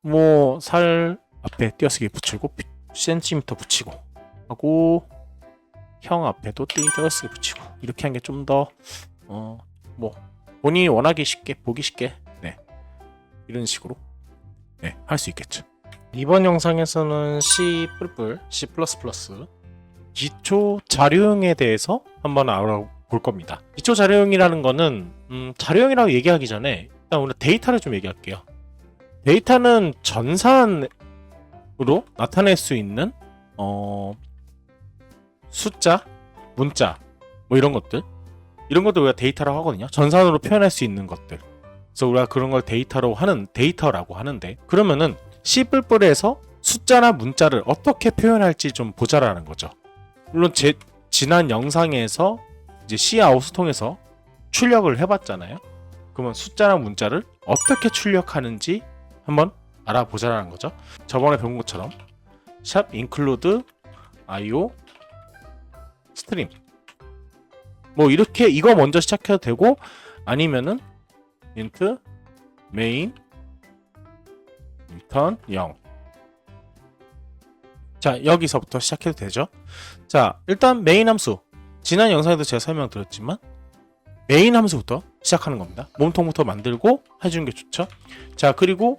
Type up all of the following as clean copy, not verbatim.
뭐 살 앞에 띄어쓰기 붙이고 센티미터 붙이고 하고 형 앞에도 띄어쓰기 붙이고 이렇게 한 게 좀 더 뭐 본인이 원하기 쉽게 보기 쉽게 이런 식으로 할 수 있겠죠. 이번 영상에서는 C++, C++ 기초 자료형에 대해서 한번 알아볼 겁니다. 기초 자료형이라는 거는 자료형이라고 얘기하기 전에 일단 오늘 데이터를 좀 얘기할게요. 데이터는 전산으로 나타낼 수 있는 숫자, 문자 뭐 이런 것들 우리가 데이터라고 하거든요. 전산으로 표현할 수 있는 것들. 그래서 우리가 그런 걸 데이터라고 하는데, 그러면은 C++에서 숫자나 문자를 어떻게 표현할지 좀 보자라는 거죠. 물론 지난 영상에서 이제 Cout을 통해서 출력을 해봤잖아요. 그러면 숫자나 문자를 어떻게 출력하는지 한번 알아보자라는 거죠. 저번에 배운 것처럼 샵 include io string 뭐 이렇게 이거 먼저 시작해도 되고, 아니면은 int main return 0. 자, 여기서부터 시작해도 되죠. 자, 일단 메인 함수, 지난 영상에도 제가 설명드렸지만 메인 함수부터 시작하는 겁니다. 몸통부터 만들고 해주는 게 좋죠. 자, 그리고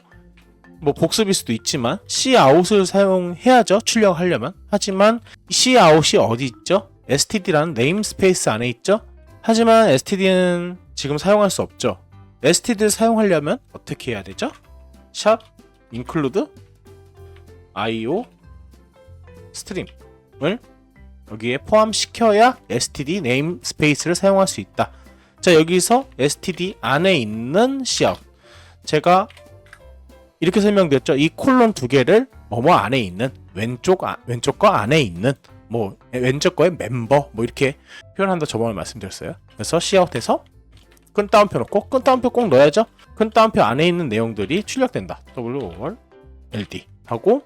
뭐 복습일 수도 있지만 Cout을 사용해야죠, 출력하려면. 하지만 Cout이 어디 있죠? std라는 네임스페이스 안에 있죠. 하지만 std는 지금 사용할 수 없죠. std를 사용하려면 어떻게 해야 되죠? 샵 include io string을 여기에 포함시켜야 std 네임스페이스를 사용할 수 있다. 자, 여기서 std 안에 있는 cout, 제가 이렇게 설명드렸죠. 이 콜론 두 개를 뭐뭐 안에 있는, 왼쪽 거 안에 있는, 뭐 왼쪽 거에 멤버 뭐 이렇게 표현한다 저번에 말씀드렸어요. 그래서 cout에서 끈 따옴표 넣고, 끈 따옴표 꼭 넣어야죠. 끈 따옴표 안에 있는 내용들이 출력된다. w/ld 하고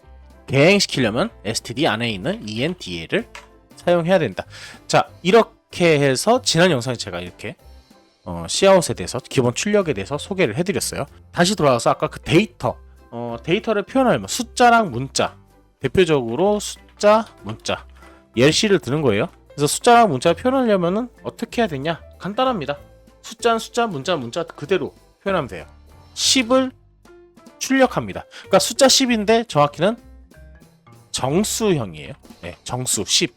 개행시키려면 std 안에 있는 endl을 사용해야 된다. 자, 이렇게 해서 지난 영상에 제가 이렇게 Cout에 대해서, 기본 출력에 대해서 소개를 해드렸어요. 다시 돌아가서 아까 그 데이터를 표현하려면 숫자랑 문자, 대표적으로 숫자, 문자, 예시를 드는 거예요. 그래서 숫자랑 문자를 표현하려면 어떻게 해야 되냐? 간단합니다. 숫자는 숫자, 문자는 문자 그대로 표현하면 돼요. 10을 출력합니다. 그러니까 숫자 10인데 정확히는 정수형이에요. 네, 정수 10.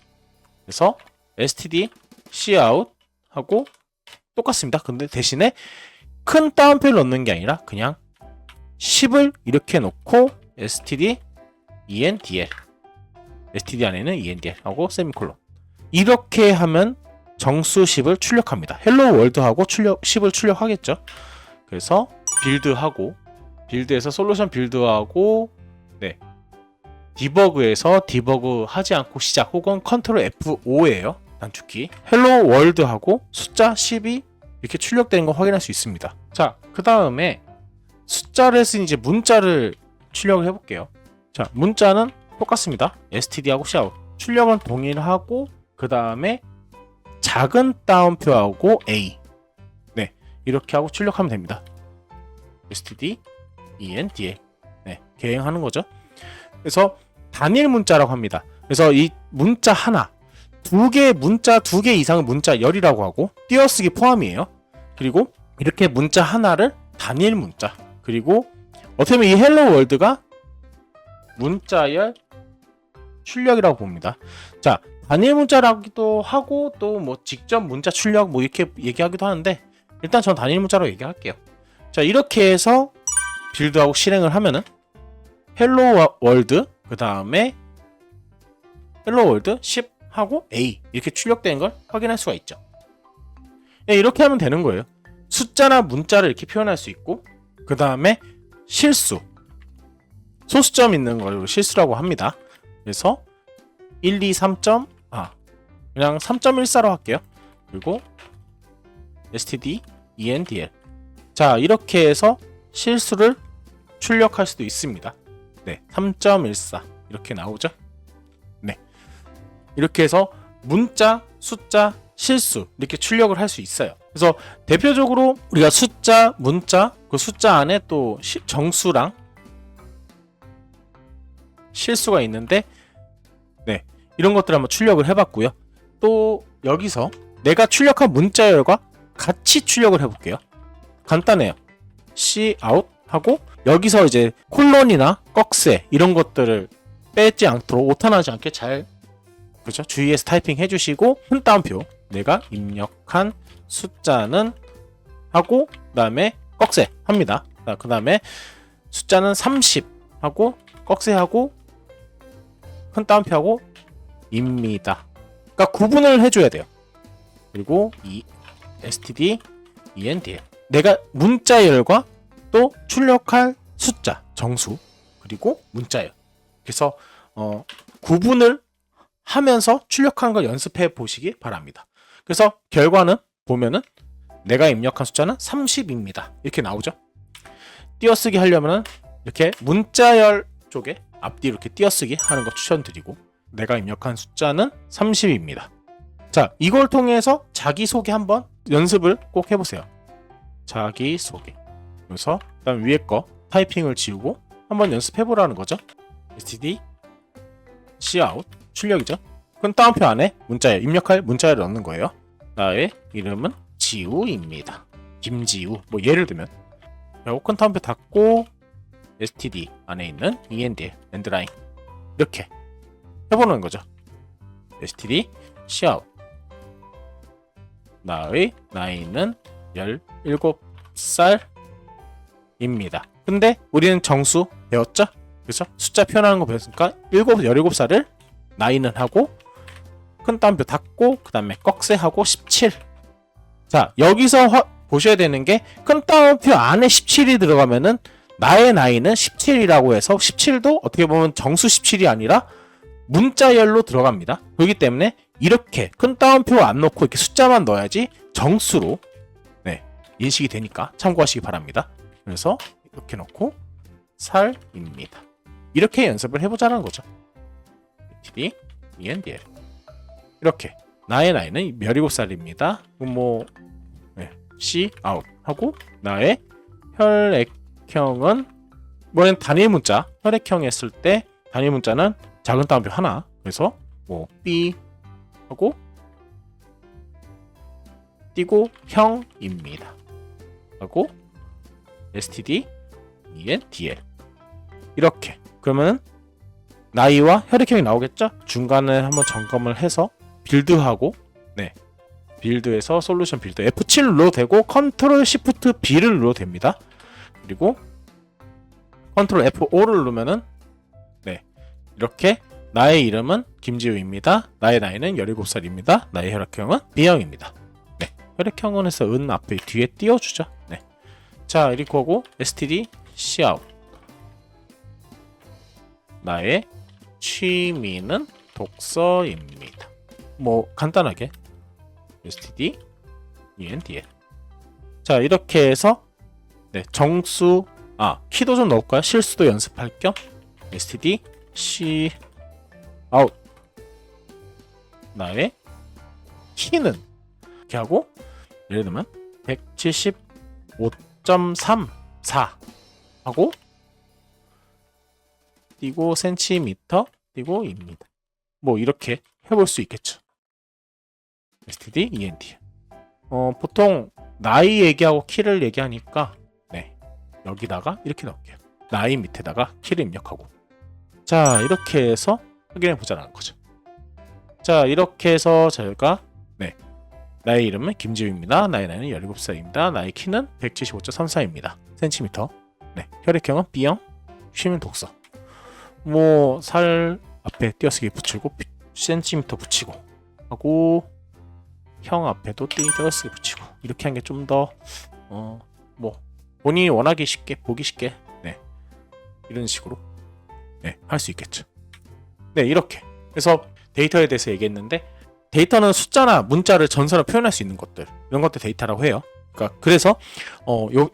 그래서 std cout 하고 똑같습니다. 근데 대신에 큰 따옴표를 넣는 게 아니라 그냥 10을 이렇게 놓고 std endl, std 안에는 endl 하고 세미콜론, 이렇게 하면 정수 10을 출력합니다. 헬로 월드하고 10을 출력하겠죠. 그래서 빌드하고, 빌드에서 솔루션 빌드하고, 디버그에서 디버그 하지 않고 시작, 혹은 컨트롤 F5예요. 단축키. 헬로 월드하고 숫자 10이 이렇게 출력되는 거 확인할 수 있습니다. 자, 그 다음에 숫자를 쓴 이제 문자를 출력을 해볼게요. 자, 문자는 똑같습니다. std하고 cout. 출력은 동일하고, 그 다음에 작은 따옴표하고 a. 이렇게 하고 출력하면 됩니다. std endl. 개행하는 거죠. 그래서 단일 문자라고 합니다. 그래서 이 문자 하나, 문자 두 개 이상은 문자 열이라고 하고, 띄어쓰기 포함이에요. 그리고 이렇게 문자 하나를 단일 문자, 그리고 어떻게 보면 이 헬로 월드가 문자열 출력이라고 봅니다. 자, 단일 문자라기도 하고 또 뭐 직접 문자 출력 뭐 이렇게 얘기하기도 하는데, 일단 전 단일 문자로 얘기할게요. 자, 이렇게 해서 빌드하고 실행을 하면은 헬로 월드, 그 다음에 헬로 월드 10 하고 A 이렇게 출력되는 걸 확인할 수가 있죠. 이렇게 하면 되는 거예요. 숫자나 문자를 이렇게 표현할 수 있고, 그 다음에 실수, 소수점 있는 걸 실수라고 합니다. 그래서 1, 2, 3. 그냥 3.14로 할게요. 그리고 std endl. 자, 이렇게 해서 실수를 출력할 수도 있습니다. 3.14 이렇게 나오죠. 이렇게 해서 문자, 숫자, 실수 이렇게 출력을 할 수 있어요. 그래서 대표적으로 우리가 숫자, 문자, 그 숫자 안에 또 정수랑 실수가 있는데 네, 이런 것들 한번 출력을 해봤고요. 또 여기서 내가 출력한 문자열과 같이 출력을 해볼게요. 간단해요. cout 하고 여기서 이제 콜론이나 꺽쇠 이런 것들을 빼지 않도록 오타나지 않게 잘 그렇죠? 주의해서 타이핑 해주시고 큰 따옴표 내가 입력한 숫자는 하고 그 다음에 꺽쇠 합니다. 그 다음에 숫자는 30 하고 꺽쇠 하고 큰 따옴표 하고 입니다. 그러니까 구분을 해줘야 돼요. 그리고 이 std end 내가 문자열과 또 출력할 숫자 정수 그리고 문자열 그래서 구분을 하면서 출력하는 걸 연습해 보시기 바랍니다. 그래서 결과는 보면은 내가 입력한 숫자는 30입니다. 이렇게 나오죠. 띄어쓰기 하려면은 이렇게 문자열 쪽에 앞뒤로 이렇게 띄어쓰기 하는 거 추천드리고 내가 입력한 숫자는 30입니다. 자, 이걸 통해서 자기소개 한번 연습을 꼭 해보세요. 자기소개. 그래서 그다음 위에 거 타이핑을 지우고 한번 연습해보라는 거죠. std cout 출력이죠. 그럼 따옴표 안에 문자열 입력할 문자열을 넣는 거예요. 나의 이름은 지우입니다. 김지우. 뭐 예를 들면 그리고 큰 따옴표 닫고 std 안에 있는 end endline 이렇게 해보는 거죠. std cout 나의 나이는 17살입니다. 근데 우리는 정수 배웠죠? 그래서 숫자 표현하는 거 배웠으니까 17살을 나이는 하고 큰 따옴표 닫고 그 다음에 꺽쇠하고 17. 자, 여기서 보셔야 되는 게 큰 따옴표 안에 17이 들어가면은 나의 나이는 17이라고 해서 17도 어떻게 보면 정수 17이 아니라 문자열로 들어갑니다. 그렇기 때문에 이렇게 큰 따옴표 안 넣고 이렇게 숫자만 넣어야지 정수로 인식이 되니까 참고하시기 바랍니다. 그래서 이렇게 넣고 살입니다. 이렇게 연습을 해보자는 거죠. std end 이렇게 나의 나이는 17살입니다. 뭐 cout 하고 나의 혈액형은 뭐는 단일 문자 혈액형 했을 때 단일 문자는 작은 따옴표 하나 그래서 뭐 B 하고 띄고 형입니다. 하고 std endl 이렇게 그러면 나이와 혈액형이 나오겠죠? 중간에 한번 점검을 해서 빌드하고 빌드에서 솔루션 빌드 F7 눌러도 되고 컨트롤 시프트 B를 눌러도 됩니다. 그리고 컨트롤 F5를 누르면은 이렇게 나의 이름은 김지우입니다. 나의 나이는 17살입니다. 나의 혈액형은 B형입니다. 혈액형은 해서 은 앞에 뒤에 띄워주죠. 자, 이렇게 하고 std cout 나의 취미는 독서입니다. 뭐 간단하게 std endl 자, 이렇게 해서 정수 키도 좀 넣을까요? 실수도 연습할 겸 std cout 나의 키는 이렇게 하고 예를 들면 175.34 하고 띄고 센티미터 띄고 입니다. 뭐 이렇게 해볼 수 있겠죠. std end 보통 나이 얘기하고 키를 얘기하니까 여기다가 이렇게 넣을게요. 나이 밑에다가 키를 입력하고 자, 이렇게 해서 확인해 보자는 거죠. 자, 이렇게 해서 저희가 나의 이름은 김지우입니다. 나의 나이는 17살입니다. 나의 키는 175.34입니다. 센티미터. 혈액형은 B형. 취미는 독서. 뭐 살 앞에 띄어쓰기 붙이고 센티미터 붙이고 하고 형 앞에도 띄어쓰기 붙이고 이렇게 한 게 좀 더 뭐 본인이 원하기 쉽게 보기 쉽게 이런 식으로 할 수 있겠죠. 이렇게 그래서 데이터에 대해서 얘기했는데 데이터는 숫자나 문자를 전선으로 표현할 수 있는 것들 이런 것들 데이터라고 해요. 그래서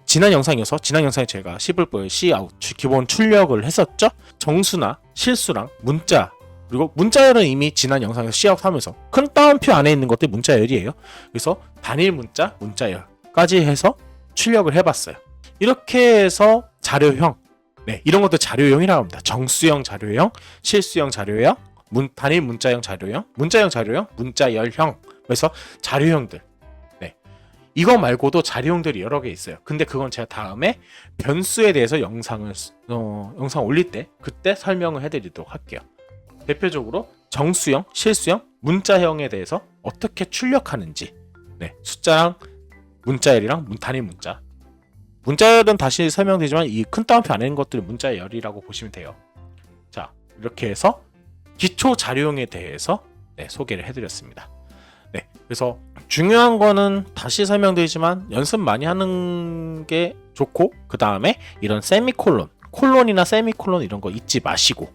지난 영상에서 제가 씹을보의 cout 기본 출력을 했었죠. 정수나 실수랑 문자 그리고 문자열은 이미 지난 영상에서 cout 하면서 큰 따옴표 안에 있는 것들이 문자열이에요. 그래서 단일 문자, 문자열까지 해서 출력을 해봤어요. 이렇게 해서 자료형 네, 이런 것도 자료형이라고 합니다. 정수형 자료형, 실수형 자료형, 단일 문자형 자료형, 문자형 자료형, 문자열형. 그래서 자료형들. 네, 이거 말고도 자료형들이 여러 개 있어요. 근데 그건 제가 다음에 변수에 대해서 영상 올릴 때 그때 설명을 해드리도록 할게요. 대표적으로 정수형, 실수형, 문자형에 대해서 어떻게 출력하는지. 네, 숫자랑 문자열이랑 단일 문자. 문자열은 다시 설명드리지만 이 큰 따옴표 안에 있는 것들이 문자열이라고 보시면 돼요. 자, 이렇게 해서 기초 자료형에 대해서 소개를 해드렸습니다. 네, 그래서 중요한 거는 다시 설명드리지만 연습 많이 하는 게 좋고, 그 다음에 이런 세미콜론, 콜론이나 세미콜론 이런 거 잊지 마시고,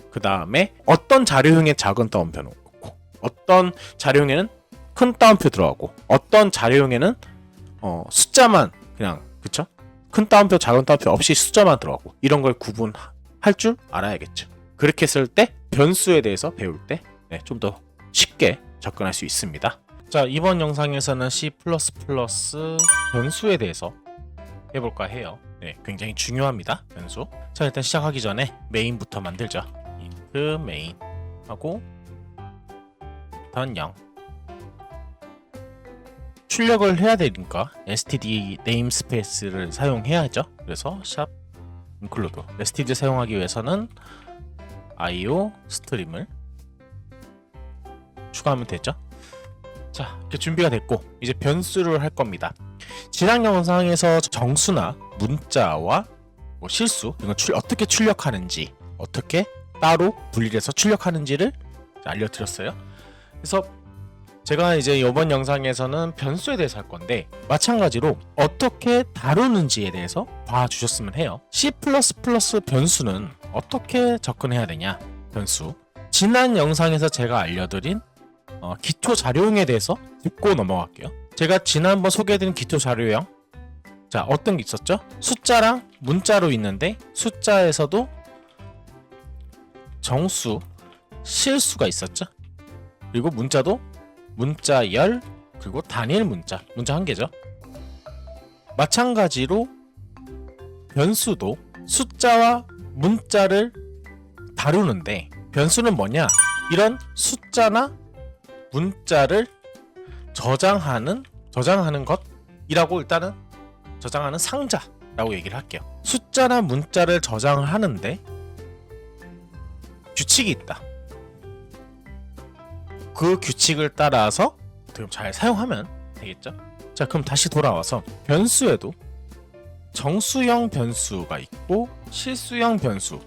그 다음에 어떤 자료형에 작은 따옴표는 놓고, 어떤 자료형에는 큰 따옴표 들어가고, 어떤 자료형에는 숫자만 그냥, 그쵸? 큰 따옴표, 작은 따옴표 없이 숫자만 들어가고, 이런 걸 구분할 줄 알아야겠죠. 그렇게 했을 때 변수에 대해서 배울 때 좀 더 쉽게 접근할 수 있습니다. 자, 이번 영상에서는 C++ 변수에 대해서 해볼까 해요. 네, 굉장히 중요합니다. 변수. 자, 일단 시작하기 전에 메인부터 만들죠. int main 하고 일단 0. 출력을 해야 되니까 std namespace를 사용해야죠. 그래서 샵 include std 사용하기 위해서는 io 스트림을 추가하면 되죠. 자, 이렇게 준비가 됐고 이제 변수를 할 겁니다. 지난 영상에서 정수나 문자와 실수 이건 어떻게 출력하는지, 어떻게 따로 분리해서 출력하는지를 알려드렸어요. 그래서 제가 이제 이번 영상에서는 변수에 대해서 할 건데 마찬가지로 어떻게 다루는지에 대해서 봐주셨으면 해요. C++ 변수는 어떻게 접근해야 되냐? 변수. 지난 영상에서 제가 알려드린 기초 자료형에 대해서 짚고 넘어갈게요. 제가 지난번 소개해드린 기초 자료형, 자, 어떤 게 있었죠? 숫자랑 문자로 있는데 숫자에서도 정수, 실수가 있었죠. 그리고 문자도 문자열, 그리고 단일 문자 한 개죠. 마찬가지로 변수도 숫자와 문자를 다루는데 변수는 뭐냐? 이런 숫자나 문자를 저장하는 것이라고 일단은 저장하는 상자라고 얘기를 할게요. 숫자나 문자를 저장을 하는데 규칙이 있다. 그 규칙을 따라서 잘 사용하면 되겠죠. 자, 그럼 다시 돌아와서 변수에도 정수형 변수가 있고 실수형 변수,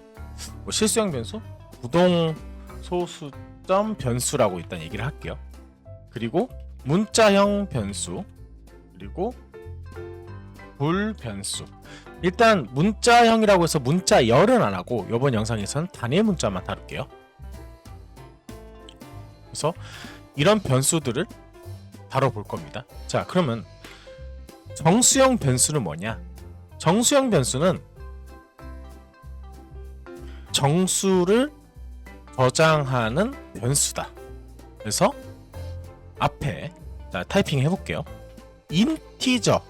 실수형 변수, 부동 소수점 변수라고 일단 얘기를 할게요. 그리고 문자형 변수, 그리고 불변수. 일단 문자형이라고 해서 문자열은 안 하고 이번 영상에서는 단일 문자만 다룰게요. 그래서 이런 변수들을 다뤄볼 겁니다. 자, 그러면 정수형 변수는 뭐냐? 정수형 변수는 정수를 저장하는 변수다. 그래서 앞에 타이핑 해볼게요. 인티저.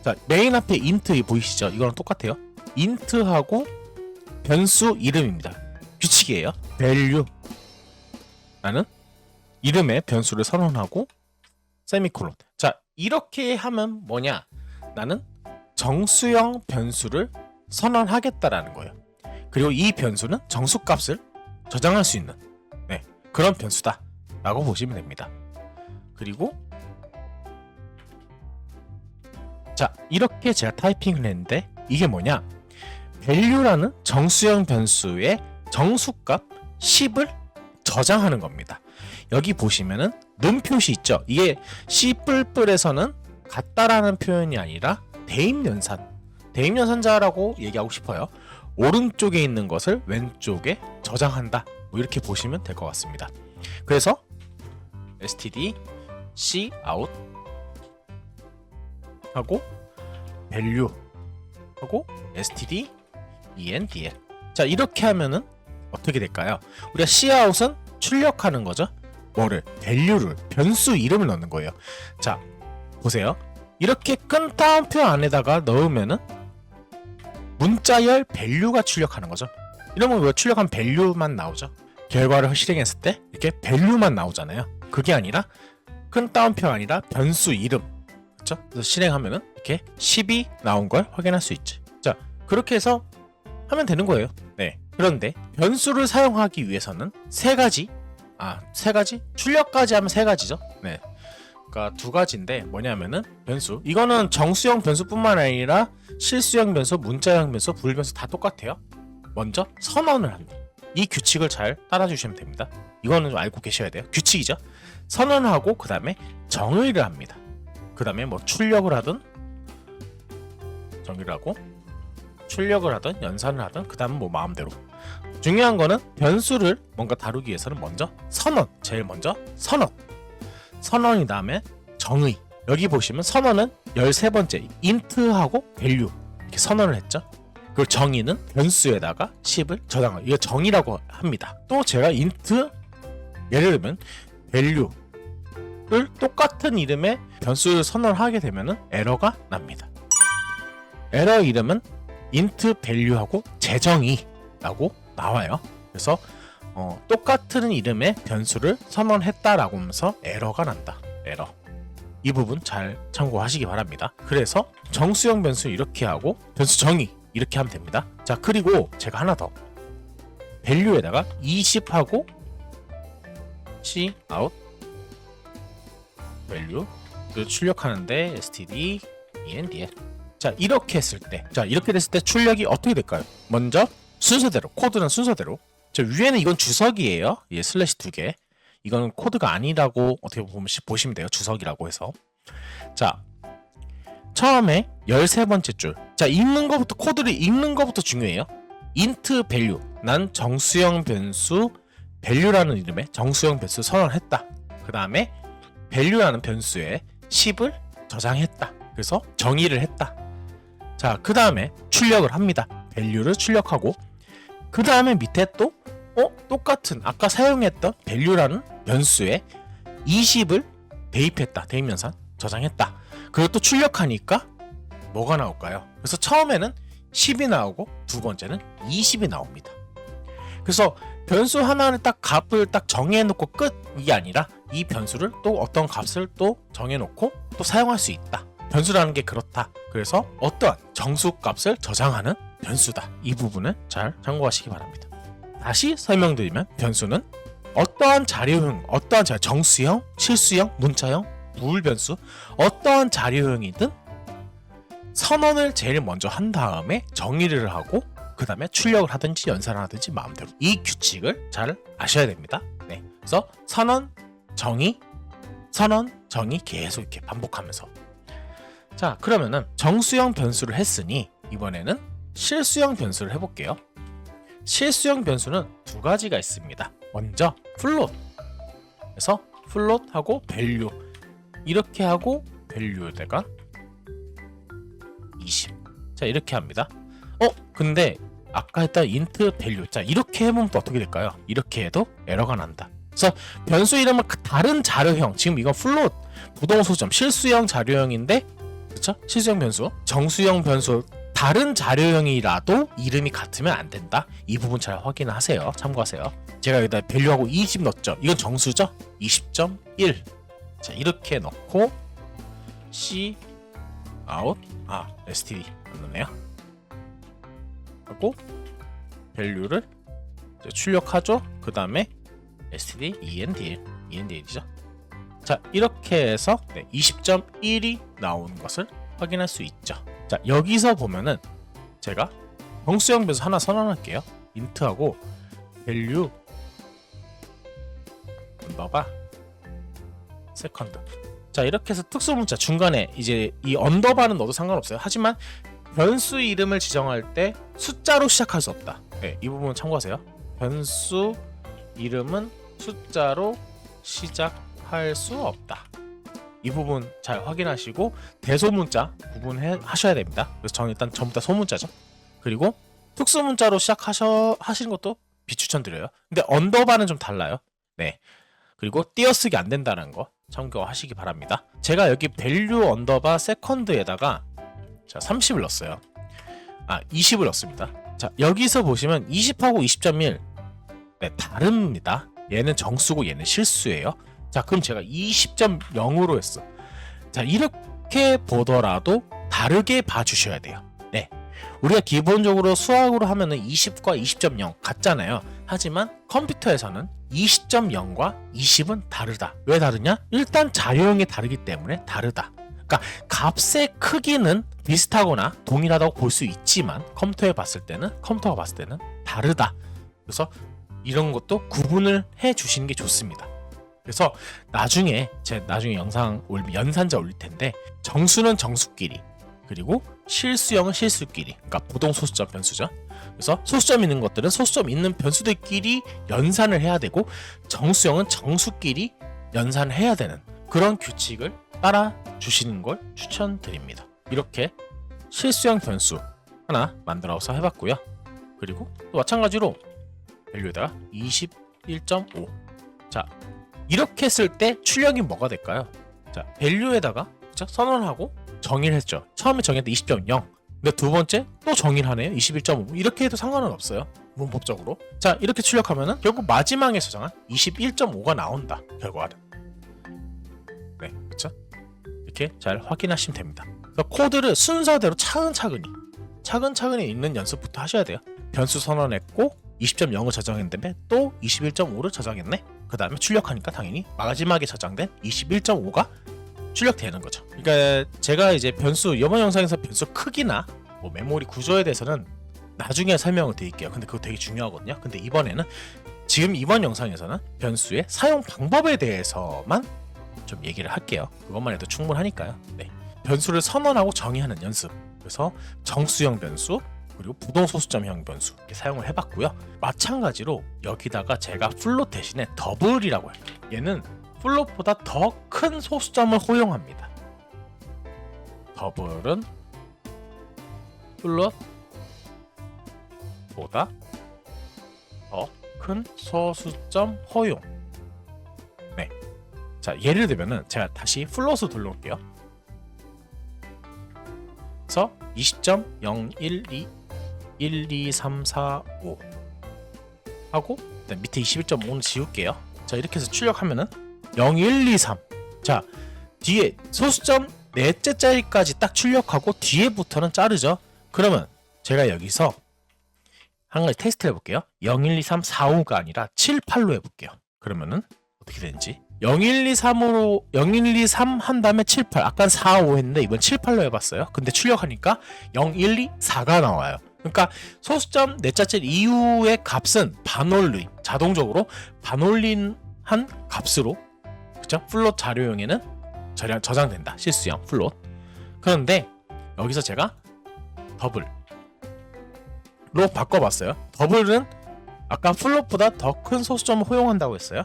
자, 메인 앞에 int 보이시죠? 이거랑 똑같아요. int하고 변수 이름입니다. 규칙이에요. value 라는 이름의 변수를 선언하고 세미콜론. 자, 이렇게 하면 뭐냐? 나는 정수형 변수를 선언하겠다라는 거예요. 그리고 이 변수는 정수값을 저장할 수 있는 그런 변수다 라고 보시면 됩니다. 그리고 자, 이렇게 제가 타이핑을 했는데 이게 뭐냐? value라는 정수형 변수의 정수값 10을 저장하는 겁니다. 여기 보시면은 는 표시 있죠? 이게 C++에서는 같다라는 표현이 아니라 대입연산자라고 얘기하고 싶어요. 오른쪽에 있는 것을 왼쪽에 저장한다. 뭐 이렇게 보시면 될 것 같습니다. 그래서 std cout 하고 value 하고 std endl. 자, 이렇게 하면은 어떻게 될까요? 우리가 cout은 출력하는 거죠. 뭐를? value를, 변수 이름을 넣는 거예요. 자, 보세요. 이렇게 끈 따옴표 안에다가 넣으면은 문자열 밸류가 출력하는 거죠. 이러면 왜 출력한 밸류만 나오죠? 결과를 실행했을 때 이렇게 밸류만 나오잖아요. 그게 아니라 큰 따옴표가 아니라 변수 이름, 그렇죠? 그래서 실행하면은 이렇게 10이 나온 걸 확인할 수 있지. 자, 그렇게 해서 하면 되는 거예요. 네. 그런데 변수를 사용하기 위해서는 세 가지 출력까지 하면 세 가지죠. 네. 그러니까 두 가지인데 뭐냐면은 변수. 이거는 정수형 변수뿐만 아니라 실수형 변수, 문자형 변수, 불 변수 다 똑같아요. 먼저 선언을 합니다. 이 규칙을 잘 따라주시면 됩니다. 이거는 좀 알고 계셔야 돼요. 규칙이죠. 선언을 하고 그 다음에 정의를 합니다. 그 다음에 뭐 출력을 하든 정의를 하고 출력을 하든 연산을 하든 그 다음은 뭐 마음대로. 중요한 거는 변수를 뭔가 다루기 위해서는 먼저 선언, 제일 먼저 선언이 다음에 정의. 여기 보시면 선언은 13번째 int하고 value 이렇게 선언을 했죠. 그리고 정의는 변수에다가 10을 저장하고, 이거 정의라고 합니다. 또 제가 int, 예를 들면 value를 똑같은 이름의 변수를 선언하게 되면은 에러가 납니다. 에러 이름은 int value하고 재정의라고 나와요. 그래서 똑같은 이름의 변수를 선언했다라고 하면서 에러가 난다. 에러. 이 부분 잘 참고하시기 바랍니다. 그래서 정수형 변수 이렇게 하고 변수 정의 이렇게 하면 됩니다. 자, 그리고 제가 하나 더 value에다가 20하고 c out value를 출력하는데 std endl. 자, 이렇게 했을 때, 이렇게 됐을 때 출력이 어떻게 될까요? 먼저 순서대로, 코드는 순서대로. 저 위에는 이건 주석이에요. 예, 슬래시 2개. 이건 코드가 아니라고 어떻게 보시면 돼요. 주석이라고 해서. 자, 처음에 13번째 줄. 자, 읽는 거부터, 코드를 읽는 거부터 중요해요. int value. 난 정수형 변수 value라는 이름의 정수형 변수 선언했다. 그 다음에 value라는 변수에 10을 저장했다. 그래서 정의를 했다. 자, 그 다음에 출력을 합니다. value를 출력하고, 그 다음에 밑에 또 똑같은 아까 사용했던 value라는 변수에 20을 대입했다. 대입연산 저장했다. 그리고 또 출력하니까 뭐가 나올까요? 그래서 처음에는 10이 나오고 두 번째는 20이 나옵니다. 그래서 변수 하나를 딱 값을 딱 정해놓고 끝이 아니라 이 변수를 또 어떤 값을 또 정해놓고 또 사용할 수 있다. 변수라는 게 그렇다. 그래서 어떠한 정수값을 저장하는 변수다. 이 부분을 잘 참고하시기 바랍니다. 다시 설명드리면 변수는 어떠한 자료형, 정수형, 실수형, 문자형, 무변수 어떠한 자료형이든 선언을 제일 먼저 한 다음에 정의를 하고 그 다음에 출력을 하든지 연산을 하든지 마음대로. 이 규칙을 잘 아셔야 됩니다. 네. 그래서 선언, 정의 계속 이렇게 반복하면서. 자, 그러면은 정수형 변수를 했으니 이번에는 실수형 변수를 해볼게요. 실수형 변수는 두 가지가 있습니다. 먼저 float. 그래서 float하고 value 이렇게 하고 value에다가 20. 자, 이렇게 합니다. 근데 아까 했던 int value. 자, 이렇게 해보면 또 어떻게 될까요? 이렇게 해도 에러가 난다. 그래서 변수 이름은 다른 자료형. 지금 이건 float 부동소점 실수형 자료형인데, 그렇죠? 실수형 변수, 정수형 변수 다른 자료형이라도 이름이 같으면 안 된다. 이 부분 잘 확인하세요. 참고하세요. 제가 여기다 value하고 20 넣었죠. 이건 정수죠? 20.1. 자, 이렇게 넣고 c out std 넣네요. 하고 value를 출력하죠. 그 다음에 std endl이죠. 자, 이렇게 해서 20.1이 나온 것을 확인할 수 있죠. 자, 여기서 보면은 제가 정수형 변수 하나 선언할게요. int하고 value 언더바 세컨드. 자, 이렇게 해서 특수문자 중간에 이제 이 언더바는 넣어도 상관없어요. 하지만 변수 이름을 지정할 때 숫자로 시작할 수 없다. 네, 이 부분 참고하세요. 변수 이름은 숫자로 시작할 수 없다. 이 부분 잘 확인하시고 대소문자 구분하셔야 됩니다. 그래서 저는 일단 전부 다 소문자죠. 그리고 특수문자로 하시는 것도 비추천드려요. 근데 언더바는 좀 달라요. 네. 그리고 띄어쓰기 안 된다는 거 참고하시기 바랍니다. 제가 여기 value 언더바 세컨드에다가 자, 30을 넣었어요. 20을 넣습니다. 자, 여기서 보시면 20하고 20.1 네, 다릅니다. 얘는 정수고 얘는 실수예요. 자, 그럼 제가 20.0으로 했어. 자, 이렇게 보더라도 다르게 봐주셔야 돼요. 네, 우리가 기본적으로 수학으로 하면은 20과 20.0 같잖아요. 하지만 컴퓨터에서는 20.0과 20은 다르다. 왜 다르냐? 일단 자료형이 다르기 때문에 다르다. 그러니까 값의 크기는 비슷하거나 동일하다고 볼 수 있지만 컴퓨터가 봤을 때는 다르다. 그래서 이런 것도 구분을 해 주시는 게 좋습니다. 그래서 나중에 영상 연산자 올릴 텐데 정수는 정수끼리, 그리고 실수형은 실수끼리, 그러니까 부동 소수점 변수죠. 그래서 소수점 있는 것들은 소수점 있는 변수들끼리 연산을 해야 되고 정수형은 정수끼리 연산을 해야 되는 그런 규칙을 따라 주시는 걸 추천드립니다. 이렇게 실수형 변수 하나 만들어서 해봤고요. 그리고 또 마찬가지로 밸류에다가 21.5. 자, 이렇게 했을 때 출력이 뭐가 될까요? 자, 밸류에다가 선언하고 정의를 했죠. 처음에 정의할 때 20.0. 근데 두 번째 또 정의를 하네요. 21.5. 이렇게 해도 상관은 없어요. 문법적으로. 자, 이렇게 출력하면은 결국 마지막에 저장한 21.5가 나온다. 결과는. 네, 그렇죠? 이렇게 잘 확인하시면 됩니다. 그래서 코드를 순서대로 차근차근히 읽는 연습부터 하셔야 돼요. 변수 선언했고 20.0을 저장했는데 또 21.5를 저장했네. 그 다음에 출력하니까 당연히 마지막에 저장된 21.5가 출력되는 거죠. 그러니까 제가 이제 변수 이번 영상에서 변수 크기나 뭐 메모리 구조에 대해서는 나중에 설명을 드릴게요. 근데 그거 되게 중요하거든요. 근데 이번 영상에서는 변수의 사용 방법에 대해서만 좀 얘기를 할게요. 그것만 해도 충분하니까요. 네. 변수를 선언하고 정의하는 연습. 그래서 정수형 변수 그리고 부동소수점형 변수 이렇게 사용을 해봤고요. 마찬가지로 여기다가 제가 플롯 대신에 더블이라고 해요. 얘는 플롯보다 더 큰 소수점을 허용합니다. 더블은 플롯보다 더 큰 소수점 허용. 네. 자, 예를 들면은 제가 다시 플롯을 둘러올게요. 그래서 20.012 12345 하고 밑에 21.5는 지울게요. 자, 이렇게 해서 출력하면은 0123. 자, 뒤에 소수점 넷째 자리까지 딱 출력하고 뒤에부터는 자르죠. 그러면 제가 여기서 한 가지 테스트를 해볼게요. 012345가 아니라 78로 해볼게요. 그러면은 어떻게 되는지 0123 한 다음에 78. 아까 45 했는데 이번 78로 해봤어요. 근데 출력하니까 0124가 나와요. 그러니까 소수점 넷째 이후의 값은 반올림, 자동적으로 반올림한 값으로, 그쵸? 플롯 자료용에는 저장된다. 실수형 플롯. 그런데 여기서 제가 더블로 바꿔봤어요. 더블은 아까 플롯보다 더 큰 소수점을 허용한다고 했어요.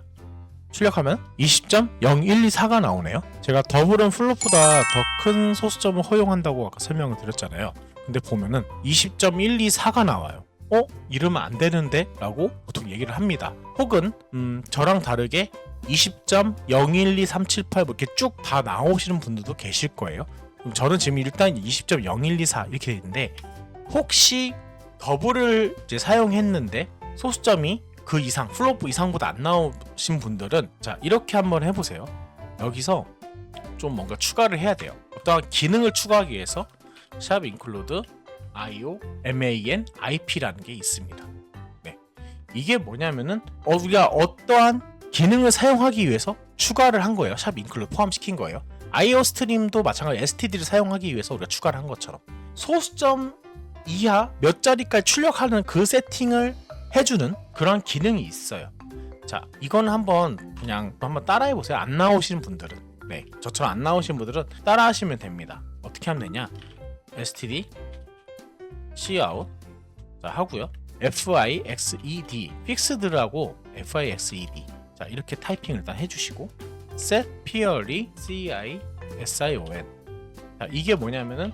출력하면 20.0124가 나오네요. 제가 더블은 플롯보다 더 큰 소수점을 허용한다고 아까 설명을 드렸잖아요. 근데 보면은 20.124가 나와요. 이러면 안 되는데? 라고 보통 얘기를 합니다. 혹은 저랑 다르게 20.012378 이렇게 쭉 다 나오시는 분들도 계실 거예요. 그럼 저는 지금 일단 20.0124 이렇게 있는데, 혹시 더블을 이제 사용했는데 소수점이 그 이상, 플롯 이상보다 안 나오신 분들은 자, 이렇게 한번 해보세요. 여기서 좀 뭔가 추가를 해야 돼요. 어떠한 기능을 추가하기 위해서 샵 include IO MAN IP라는 게 있습니다. 네. 이게 뭐냐면은 우리가 어떠한 기능을 사용하기 위해서 추가를 한 거예요. 샵 include 포함시킨 거예요. IO 스트림도 마찬가지로 STD를 사용하기 위해서 우리가 추가를 한 것처럼 소수점 이하 몇 자리까지 출력하는 그 세팅을 해주는 그런 기능이 있어요. 자, 이건 한번 따라해 보세요. 안 나오시는 분들은, 네, 저처럼 안 나오시는 분들은 따라하시면 됩니다. 어떻게 하면 되냐? std cout 자 하고요. fixed fixed라고 fixed 자, 이렇게 타이핑을 일단 해주시고 set purely cision 자, 이게 뭐냐면은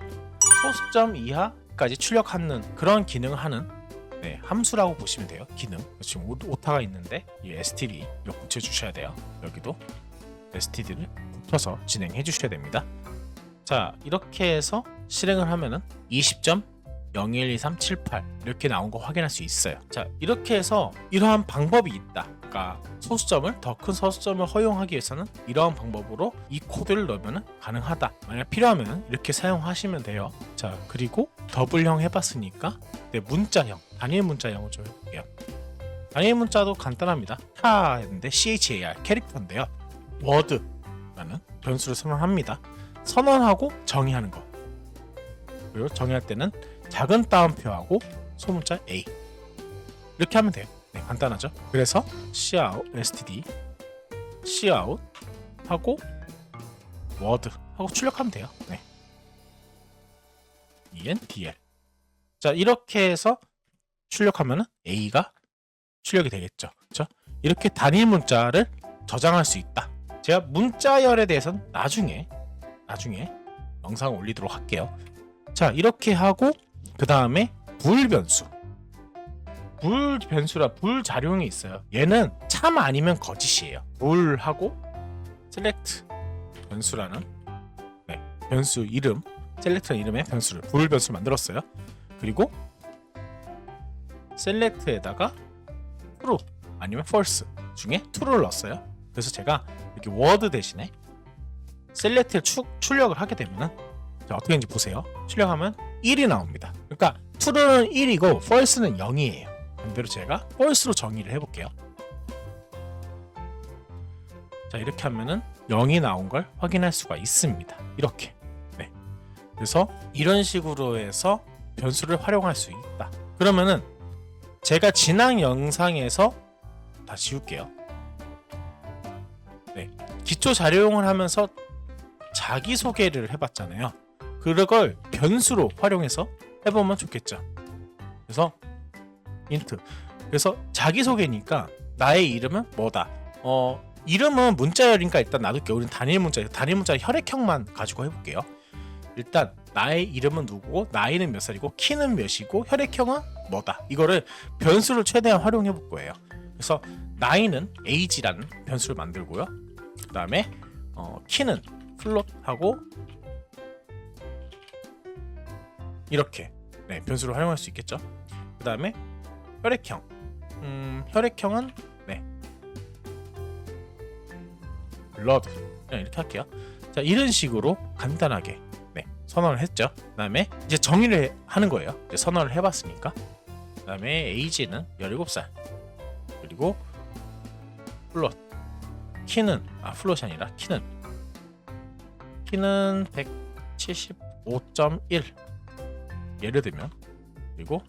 소수점 이하까지 출력하는 그런 기능을 하는 함수라고 보시면 돼요. 기능. 지금 오타가 있는데 이 std 이거 붙여주셔야 돼요. 여기도 std를 붙여서 진행해 주셔야 됩니다. 자, 이렇게 해서 실행을 하면은 012378 이렇게 나온 거 확인할 수 있어요. 자, 이렇게 해서 이러한 방법이 있다. 그러니까 소수점을 더 큰 소수점을 허용하기 위해서는 이러한 방법으로 이 코드를 넣으면 가능하다. 만약 필요하면 이렇게 사용하시면 돼요. 자, 그리고 더블형 해봤으니까 문자형, 단일 문자형을 좀 해볼게요. 단일 문자도 간단합니다. 했는데 char 캐릭터인데요. 워드라는 변수를 선언합니다. 선언하고 정의하는 거. 그리고 정의할 때는 작은 따옴표하고 소문자 A 이렇게 하면 돼요. 네, 간단하죠. 그래서 cout std cout 하고 word 하고 출력하면 돼요. 네. endl. 자, 이렇게 해서 출력하면은 A가 출력이 되겠죠. 그렇죠? 이렇게 단일 문자를 저장할 수 있다. 제가 문자열에 대해서는 나중에 영상을 올리도록 할게요. 자, 이렇게 하고 그 다음에 불 변수. 불 변수라 불 자료형이 있어요. 얘는 참 아니면 거짓이에요. 불하고 select 변수라는 변수 이름, select라는 이름의 변수를 불 변수를 만들었어요. 그리고 select에다가 true 아니면 false 중에 true를 넣었어요. 그래서 제가 이렇게 word 대신에 select를 출력을 하게 되면은 어떻게 되는지 보세요. 출력하면 1이 나옵니다. 그러니까 true는 1이고 false는 0이에요. 반대로 제가 false로 정의를 해볼게요. 자, 이렇게 하면은 0이 나온 걸 확인할 수가 있습니다. 이렇게. 네. 그래서 이런 식으로 해서 변수를 활용할 수 있다. 그러면은 제가 지난 영상에서 다 지울게요. 네. 기초 자료용을 하면서 자기소개를 해봤잖아요. 그걸 변수로 활용해서 해보면 좋겠죠. 그래서 int. 그래서 자기소개니까 나의 이름은 뭐다. 이름은 문자열이니까 일단 놔둘게요. 우리는 단일 문자 혈액형만 가지고 해볼게요. 일단 나의 이름은 누구고 나이는 몇 살이고 키는 몇이고 혈액형은 뭐다. 이거를 변수를 최대한 활용해 볼 거예요. 그래서 나이는 age라는 변수를 만들고요. 그 다음에 키는 float하고 이렇게 변수를 활용할 수 있겠죠. 그 다음에 혈액형. 혈액형은 blood 그냥 이렇게 할게요. 자, 이런 식으로 간단하게 선언을 했죠. 그 다음에 이제 정의를 하는 거예요. 이제 선언을 해봤으니까. 그 다음에 age는 17살. 그리고 float. 키는 float이 아니라 키는 175.1 예를 들면. 그리고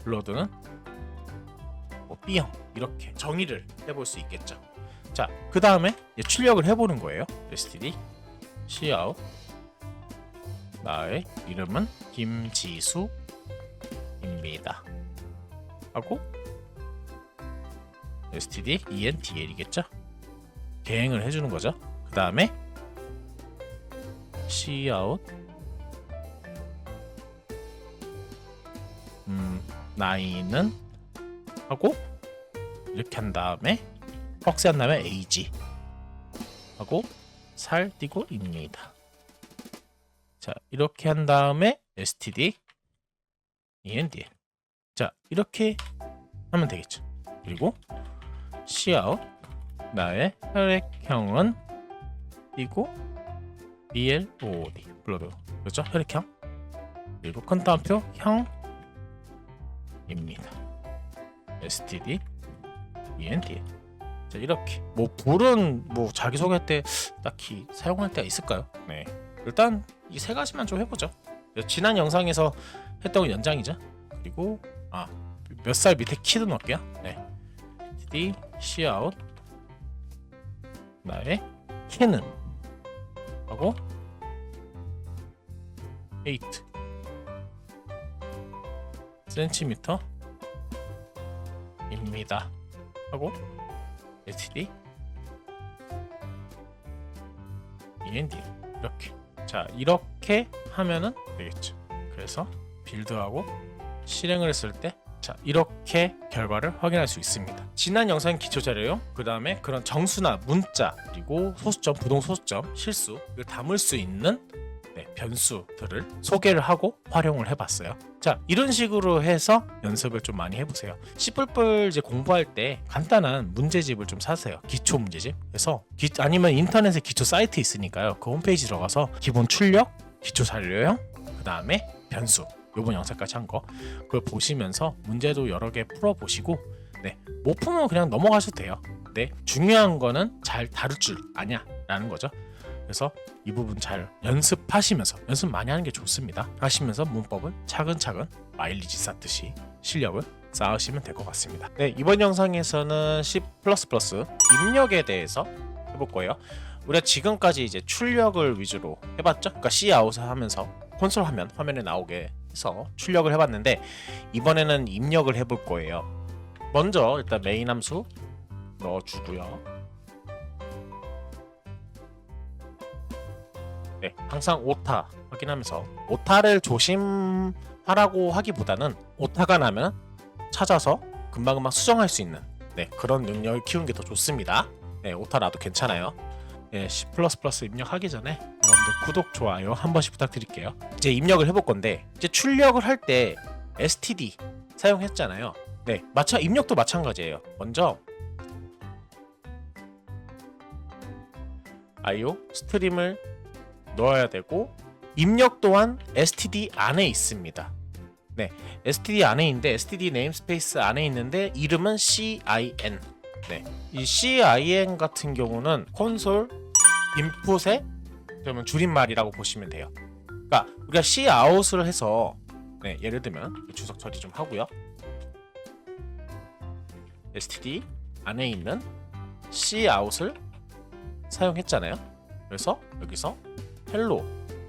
blood는 B형 이렇게 정의를 해볼 수 있겠죠. 자, 그 다음에 출력을 해보는 거예요. std cout 나의 이름은 김지수입니다 하고 std endl이겠죠. 대행을 해주는 거죠. 그 다음에 cout 나이는 하고 이렇게 한 다음에 헉스한 다음에 age 하고 살 띄고 입니다. 자, 이렇게 한 다음에 std endl. 자, 이렇게 하면 되겠죠. 그리고 cout 나의 혈액형은 띄고 blood blood 그렇죠? 혈액형. 그리고 큰 따옴표 형입니다. std endl. 자, 이렇게 불은 자기소개할 때 딱히 사용할 때가 있을까요? 네, 일단 이 세 가지만 좀 해보죠. 지난 영상에서 했던 건 연장이죠. 그리고 몇 살 밑에 키도 넣을게요. 네, std cout 나의 키는 하고 8 cm입니다 하고 std endl 이렇게. 자, 이렇게 하면은 되겠죠. 그래서 빌드하고 실행을 했을 때 자, 이렇게 결과를 확인할 수 있습니다. 지난 영상 기초 자료용, 그 다음에 그런 정수나 문자, 그리고 소수점, 부동 소수점, 실수를 담을 수 있는 변수들을 소개를 하고 활용을 해봤어요. 자, 이런 식으로 해서 연습을 좀 많이 해보세요. C++ 이제 공부할 때 간단한 문제집을 좀 사세요. 기초 문제집. 그래서 아니면 인터넷에 기초 사이트 있으니까요. 그 홈페이지 들어가서 기본 출력, 기초 자료형, 그 다음에 변수. 요번 영상까지 한 거 그걸 보시면서 문제도 여러 개 풀어보시고 못 풀면 그냥 넘어가셔도 돼요. 중요한 거는 잘 다룰 줄 아냐 라는 거죠. 그래서 이 부분 잘 연습하시면서 연습 많이 하는 게 좋습니다. 하시면서 문법을 차근차근 마일리지 쌓듯이 실력을 쌓으시면 될 것 같습니다. 이번 영상에서는 C++ 입력에 대해서 해볼 거예요. 우리가 지금까지 이제 출력을 위주로 해봤죠. 그러니까 C 아웃을 하면서 콘솔 화면에 나오게 해서 출력을 해봤는데 이번에는 입력을 해볼 거예요. 먼저 일단 메인 함수 넣어주고요. 항상 오타 확인하면서 오타를 조심하라고 하기보다는 오타가 나면 찾아서 금방금방 수정할 수 있는 그런 능력을 키우는 게 더 좋습니다. 오타 나도 괜찮아요. C++ 입력하기 전에 여러분들 구독, 좋아요 한 번씩 부탁드릴게요. 이제 입력을 해볼 건데 이제 출력을 할 때 std 사용했잖아요. 입력도 마찬가지예요. 먼저 IO 스트림을 넣어야 되고 입력 또한 std 안에 있습니다. std 안에 있는데 std 네임스페이스 안에 있는데 이름은 cin. 이 cin 같은 경우는 콘솔 인풋의 그러면 줄임말이라고 보시면 돼요. 그러니까 우리가 cout을 해서 예를 들면 주석 처리 좀 하고요. std 안에 있는 cout을 사용했잖아요. 그래서 여기서 hello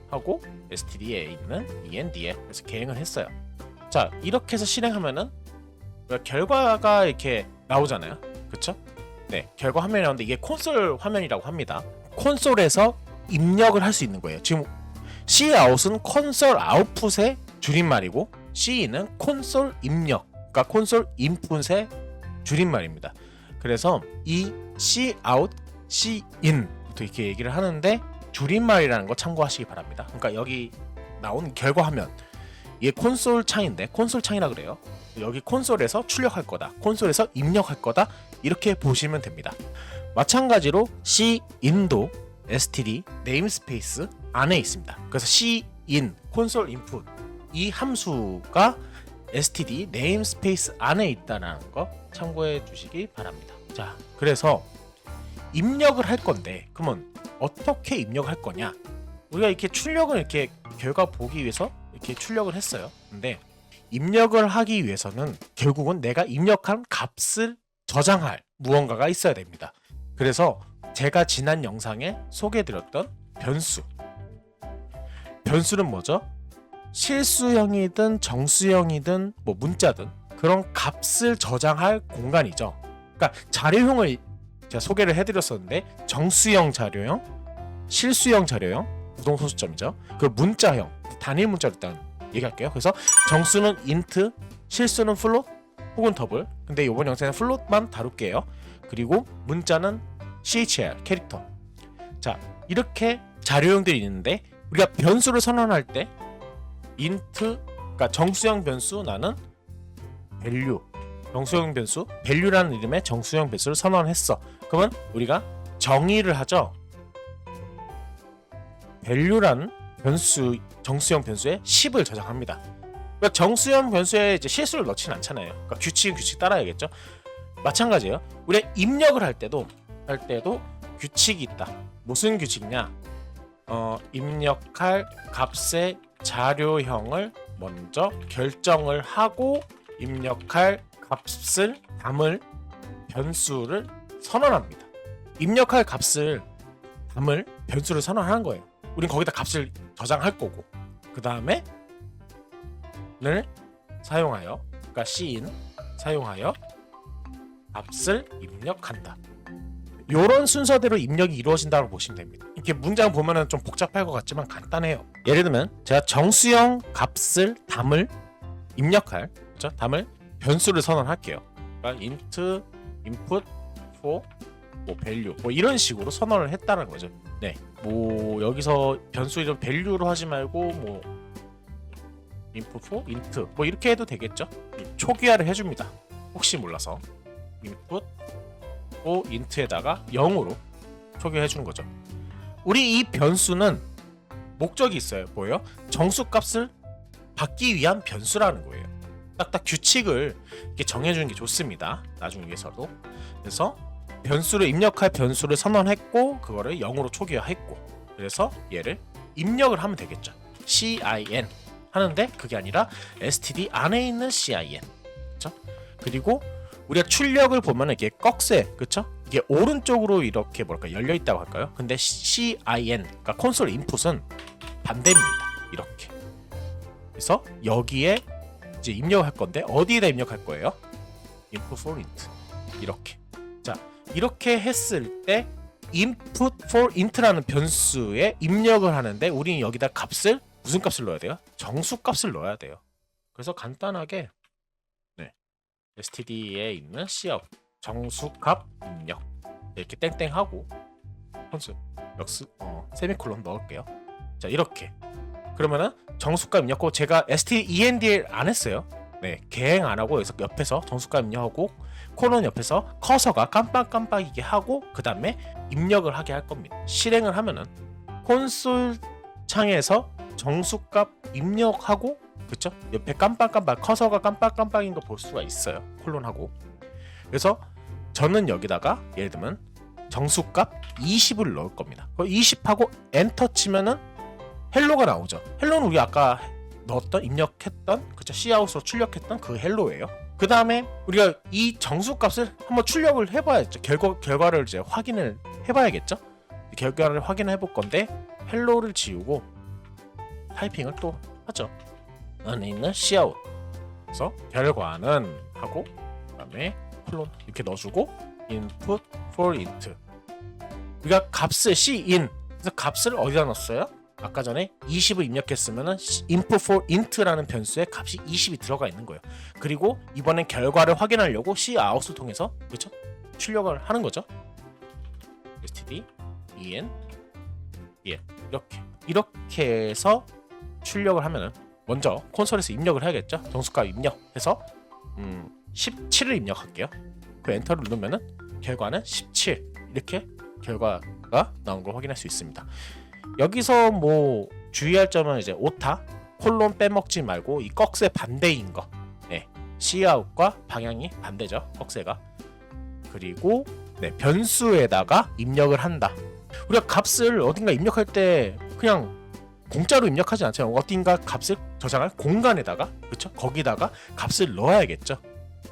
하고 std에 있는 end에 그래서 계행을 했어요. 자, 이렇게 해서 실행하면은 결과가 이렇게 나오잖아요. 그쵸? 결과 화면이 나오는데 이게 콘솔 화면이라고 합니다. 콘솔에서 입력을 할 수 있는 거예요. 지금 cout은 콘솔 아웃풋의 줄임말이고 cin은 콘솔 입력, 그러니까 콘솔 인풋의 줄임말입니다. 그래서 이 cout, cin부터 이렇게 얘기를 하는데 줄임말이라는 거 참고하시기 바랍니다. 그러니까 여기 나온 결과 화면 이게 콘솔 창인데 콘솔 창이라 그래요. 여기 콘솔에서 출력할 거다, 콘솔에서 입력할 거다 이렇게 보시면 됩니다. 마찬가지로 cin도 std 네임스페이스 안에 있습니다. 그래서 cin 콘솔 인풋 이 함수가 std 네임스페이스 안에 있다는 거 참고해 주시기 바랍니다. 자, 그래서 입력을 할 건데 그러면 어떻게 입력을 할 거냐? 우리가 이렇게 출력을 이렇게 결과 보기 위해서 이렇게 출력을 했어요. 근데 입력을 하기 위해서는 결국은 내가 입력한 값을 저장할 무언가가 있어야 됩니다. 그래서 제가 지난 영상에 소개해드렸던 변수는 뭐죠? 실수형이든 정수형이든 뭐 문자든 그런 값을 저장할 공간이죠. 그러니까 자료형을 제가 소개를 해드렸었는데 정수형 자료형, 실수형 자료형, 부동소수점이죠. 그 문자형, 단일 문자로 일단 얘기할게요. 그래서 정수는 int, 실수는 float 혹은 더블. 근데 이번 영상에는 float만 다룰게요. 그리고 문자는 chr, 캐릭터. 자, 이렇게 자료형들이 있는데 우리가 변수를 선언할 때 int, 그러니까 정수형 변수 나는 value, 정수형 변수 value라는 이름의 정수형 변수를 선언했어. 그러면 우리가 정의를 하죠. value라는 변수, 정수형 변수에 10을 저장합니다. 그러니까 정수형 변수에 이제 실수를 넣지는 않잖아요. 그러니까 규칙은 규칙 따라야겠죠. 마찬가지예요. 우리가 입력을 할 때도 규칙이 있다. 무슨 규칙이냐? 입력할 값의 자료형을 먼저 결정을 하고 입력할 값을 담을 변수를 선언합니다. 입력할 값을 담을 변수를 선언하는 거예요. 우린 거기다 값을 저장할 거고 그 다음에 를 사용하여, 그러니까 cin 사용하여 값을 입력한다. 이런 순서대로 입력이 이루어진다고 보시면 됩니다. 이렇게 문장 보면은 좀 복잡할 것 같지만 간단해요. 예를 들면 제가 정수형 값을 담을 입력할, 그렇죠? 담을 변수를 선언할게요. 그러니까 int input for 뭐 value 뭐 이런 식으로 선언을 했다는 거죠. 네, 뭐 여기서 변수 이름 밸류로 하지 말고 뭐 input for int 뭐 이렇게 해도 되겠죠. 초기화를 해줍니다. 혹시 몰라서 input for int에다가 0으로 초기화해 주는 거죠. 우리 이 변수는 목적이 있어요. 뭐예요? 정수값을 받기 위한 변수라는 거예요. 딱딱 규칙을 이렇게 정해주는 게 좋습니다. 나중 위해서도. 그래서 변수를 입력할 변수를 선언했고 그거를 0으로 초기화했고 그래서 얘를 입력을 하면 되겠죠. cin 하는데 그게 아니라 std 안에 있는 cin. 그렇죠? 그리고 우리가 출력을 보면 이게 꺽쇠, 그렇죠? 이게 오른쪽으로 이렇게 뭐랄까 열려 있다고 할까요? 근데 cin, 그러니까 콘솔 인풋은 반대입니다. 이렇게. 그래서 여기에 이제 입력할 건데 어디에다 입력할 거예요? input for int 이렇게. 자, 이렇게 했을 때 input for int라는 변수에 입력을 하는데 우리는 여기다 값을 무슨 값을 넣어야 돼요? 정수값을 넣어야 돼요. 그래서 간단하게 std에 있는 cout 정수값 입력 이렇게 땡땡하고 콘솔 세미콜론 넣을게요. 자, 이렇게 그러면은 정수값 입력하고 제가 stdendl 안 했어요. 네, 개행 안 하고 여기서 옆에서 정수값 입력하고 콜론 옆에서 커서가 깜빡깜빡이게 하고 그 다음에 입력을 하게 할 겁니다. 실행을 하면은 콘솔 창에서 정수값 입력하고 그쵸? 옆에 깜빡깜빡 커서가 깜빡깜빡인 거 볼 수가 있어요. 콜론하고. 그래서 저는 여기다가 예를 들면 정수값 20을 넣을 겁니다. 20하고 엔터 치면은 헬로가 나오죠. 헬로는 우리 아까 넣었던 입력했던 그쵸? Cout으로 출력했던 그 헬로예요. 그 다음에 우리가 이 정수값을 한번 출력을 해봐야죠. 결과를 이제 확인을 해봐야겠죠. 결과를 확인해 볼 건데 헬로를 지우고 타이핑을 또 하죠. 안에 있는 cout. 그래서 결과는 하고 그다음에 콜론 이렇게 넣어주고 input for int. 우리가 값을 cin. 그래서 값을 어디다 넣었어요? 아까 전에 20을 입력했으면은 input for int라는 변수에 값이 20이 들어가 있는 거예요. 그리고 이번엔 결과를 확인하려고 cout을 통해서 그렇죠? 출력을 하는 거죠. std en 이렇게 해서 출력을 하면은 먼저 콘솔에서 입력을 해야겠죠. 정수값 입력해서 17을 입력할게요. 그 엔터를 누르면은 결과는 17 이렇게 결과가 나온 걸 확인할 수 있습니다. 여기서 뭐 주의할 점은 이제 오타 콜론 빼먹지 말고 이 꺽쇠 반대인 거. 네, cout과 방향이 반대죠. 꺽쇠가. 그리고 변수에다가 입력을 한다. 우리가 값을 어딘가 입력할 때 그냥 공짜로 입력하지 않잖아요. 어딘가 값을 저장할 공간에다가 그렇죠? 거기다가 값을 넣어야겠죠.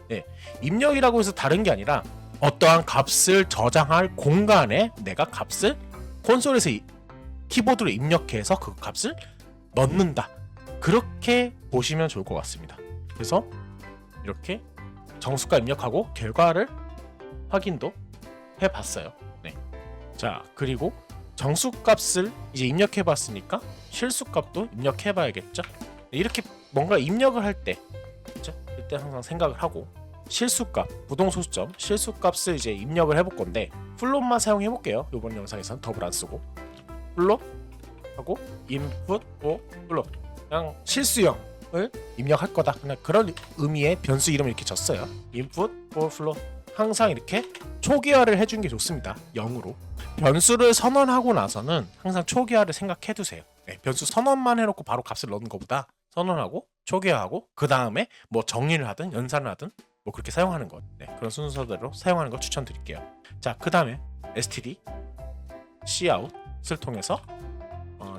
네, 입력이라고 해서 다른 게 아니라 어떠한 값을 저장할 공간에 내가 값을 콘솔에서 키보드로 입력해서 그 값을 넣는다. 그렇게 보시면 좋을 것 같습니다. 그래서 이렇게 정수값 입력하고 결과를 확인도 해봤어요. 네. 자, 그리고 정수값을 이제 입력해봤으니까 실수값도 입력해봐야겠죠. 이렇게 뭔가 입력을 할 때, 그렇죠? 그때 항상 생각을 하고 실수값, 부동소수점 실수값을 이제 입력을 해볼 건데 플롯만 사용해볼게요. 이번 영상에서는 더블 안 쓰고 플롯 하고 input for 플롯 그냥 실수형을 입력할 거다. 그냥 그런 의미의 변수 이름을 이렇게 줬어요. input for 플롯 항상 이렇게 초기화를 해준 게 좋습니다. 0으로. 변수를 선언하고 나서는 항상 초기화를 생각해 두세요. 네, 변수 선언만 해놓고 바로 값을 넣는 것보다 선언하고 초기화하고 그 다음에 뭐 정리를 하든 연산을 하든 뭐 그렇게 사용하는 것. 네, 그런 순서대로 사용하는 거 추천드릴게요. 자, 그 다음에 std cout을 통해서